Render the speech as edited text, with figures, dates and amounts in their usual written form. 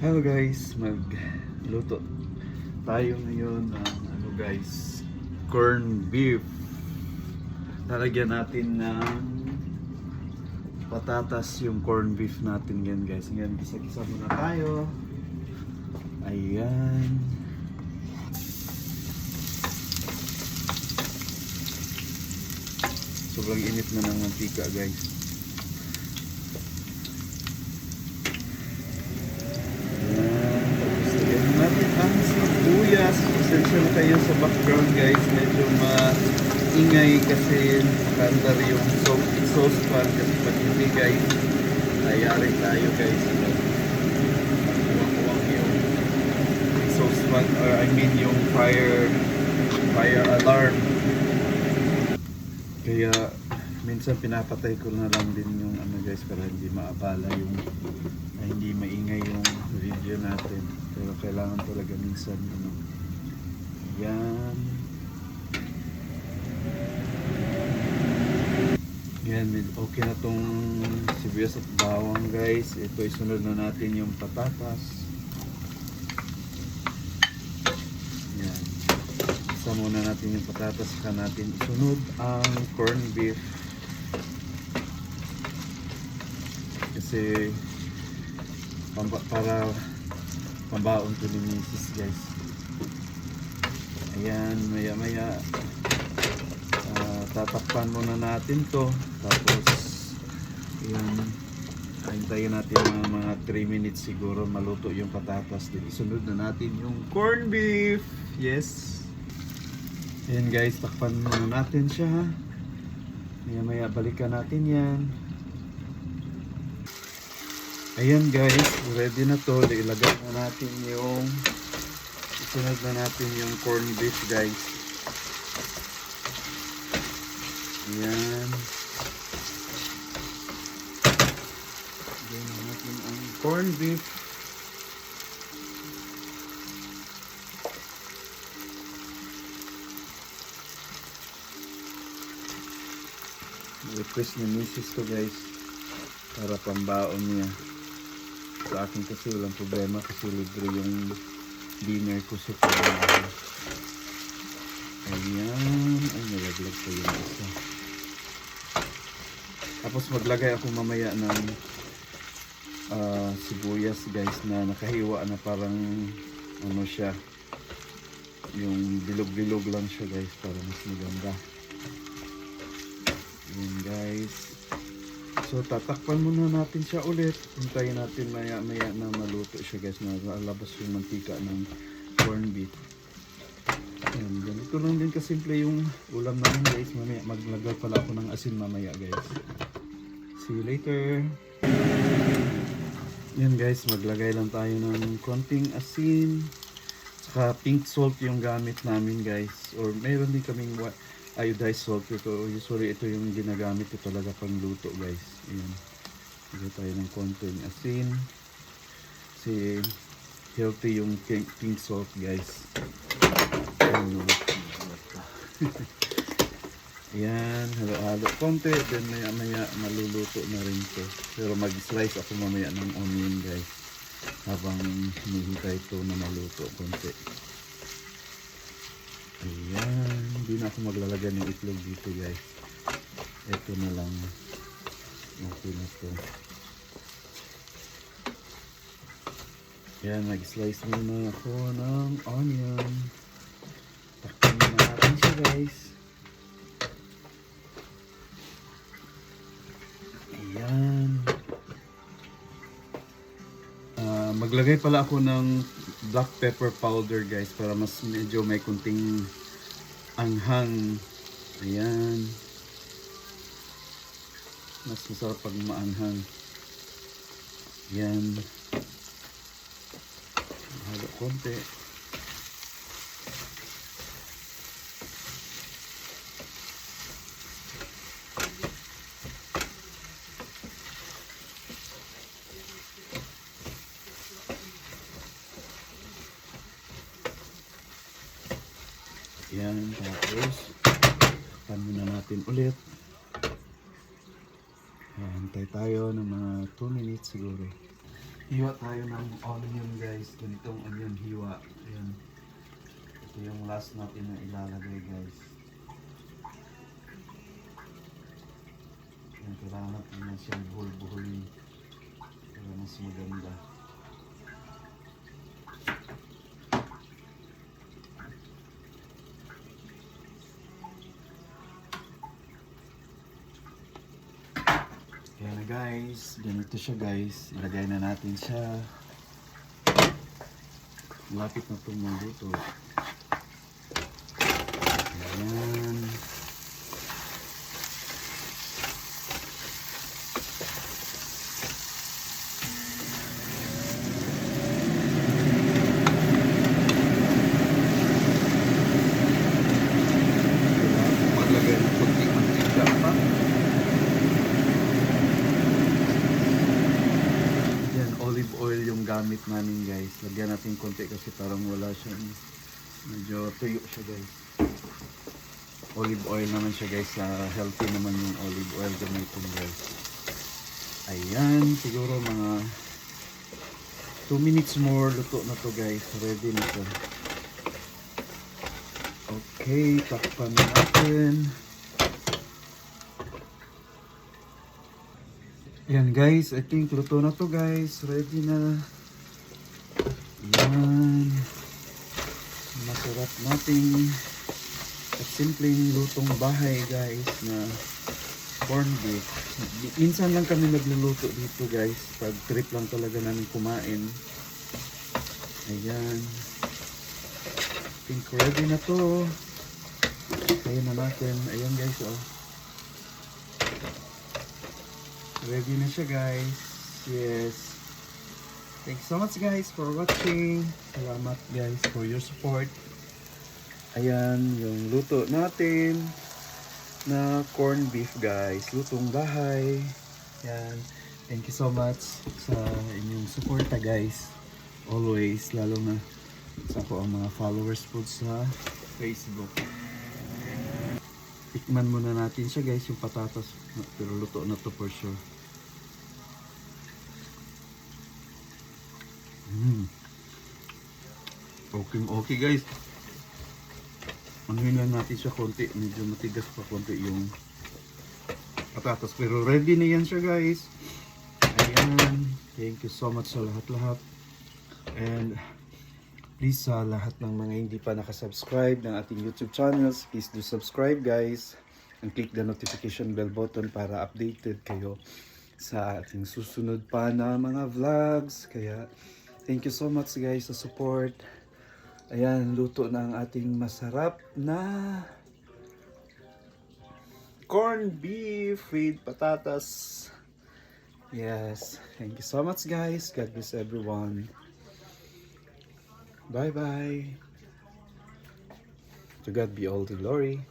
Hello guys, magluto tayo ngayon ng guys, corn beef. Lalagyan natin ng patatas yung corn beef natin yan guys. Ngayon, gisa-gisa muna tayo. Ayan. Sobrang init na ng mantika guys. Sibuyas, pasensya na kayo sa background guys, medyo maingay kasi nakandar yung exhaust fan kasi pag hindi guys, ayari tayo guys, kuwang yung exhaust fan or I mean yung fire alarm, kaya minsan pinapatay ko na lang din yung guys para hindi maabala yung hindi maingay yung video natin, pero kailangan talaga minsan yan okay na tong sibuyas at bawang guys. Ito isunod na natin yung patatas. Yan, isa muna natin yung patatas, saka natin isunod ang corn beef kasi para pambaon to ni Mrs. guys. Ayan, maya tatakpan muna natin to, tapos yung hintayin natin mga 3 minutes siguro maluto yung patatas. Then isunod na natin yung corn beef. Yes, ayan guys, takpan muna natin siya. Maya balikan natin yan. Ayan guys, ready na to. Ilagay na natin yung isunod na natin yung corn beef guys. Ayan. Ilagay na natin ang corn beef. Request ni Mrs. to guys para pambaon niya. Sa akin kasi walang problema kasi libre yung dinner ko sa trabaho. Ayan. Ay, nalaglag ko yung isa. Tapos maglagay ako mamaya ng sibuyas guys na nakahiwa na parang siya. Yung bilog-bilog lang siya guys para mas maganda. Ayan guys. So tatakpan muna natin siya ulit. Hintayin natin maya na maluto siya guys, na lalabas yung mantika ng corn beef. Ayan, ganito lang din kasimple yung ulam namin guys. Mamaya maglagay pala ako ng asin mamaya guys. See you later. Yan guys, maglagay lang tayo ng konting asin. Saka pink salt yung gamit namin guys. Or meron din kaming iodized salt. Usually ito yung ginagamit ko talaga pang luto guys. Ayan. Lagay tayo ng konting asin. Kasi healthy yung pink salt guys. Ayan, halo-halo konti. Then maya maluluto na rin to. Pero mag-slice ako mamaya ng onion guys. Habang hinihintay ito na maluto konti. Ayan, hindi na ako maglalagay ng itlog dito guys. Ito na lang. Okay na to. Ayan, nag-slice muna ako ng onion. Takpan muna natin siya guys. Ayan. Maglagay pala ako ng black pepper powder guys para mas medyo may kunting anghang. Ayan, mas masarap pag maanghang. Ayan, halo konti. Yan, tapos takpan muna natin ulit. Hintay tayo ng mga 2 minutes siguro. Hiwa tayo ng onion guys. Ganitong onion hiwa. Ayan. Ito yung last natin na ilalagay guys. Ayan, kailangan natin na siyang buhol-buholin para mas maganda. Kaya na guys, ganito siya guys. Ilagay na natin siya. Lapit na itong maluto. Ayan. Maglagay ng kunting mantika pa. Olive oil yung gamit namin guys. Lagyan natin konti kasi parang wala siyang, medyo tuyo siya guys. Olive oil naman siya guys. Healthy naman yung olive oil gamitin guys. Ayan, siguro mga 2 minutes more luto na to guys. Ready na to. Okay, takpan natin. Yan guys, I think luto na to guys. Ready na. Yan. Masarap nating at simpleng lutong bahay guys na corn beef. Minsan lang kami nagluluto dito guys. Pag trip lang talaga namin kumain. Ayan. I think ready na to. Ayan na natin. Ayan guys oh. Ready na siya guys. Yes. Thanks so much guys for watching. Salamat guys for your support. Ayan yung luto natin na corn beef guys. Lutong bahay. Ayan. Thank you so much sa inyong suporta guys. Always. Lalo na sa ako ang mga followers po sa Facebook. Tikman muna natin siya guys, yung patatas. Pero luto na to for sure. Okay guys. Anuhin lang natin siya konti. Medyo matigas pa konti yung patatas. Pero ready na yan siya guys. Ayan. Thank you so much sa lahat-lahat. And please sa lahat ng mga hindi pa nakasubscribe ng ating YouTube channels, please do subscribe guys. And click the notification bell button para updated kayo sa ating susunod pa na mga vlogs. Kaya thank you so much guys sa support. Ayan, luto na ang ating masarap na corn beef with patatas. Yes, thank you so much guys. God bless everyone. Bye bye. To God be all the glory.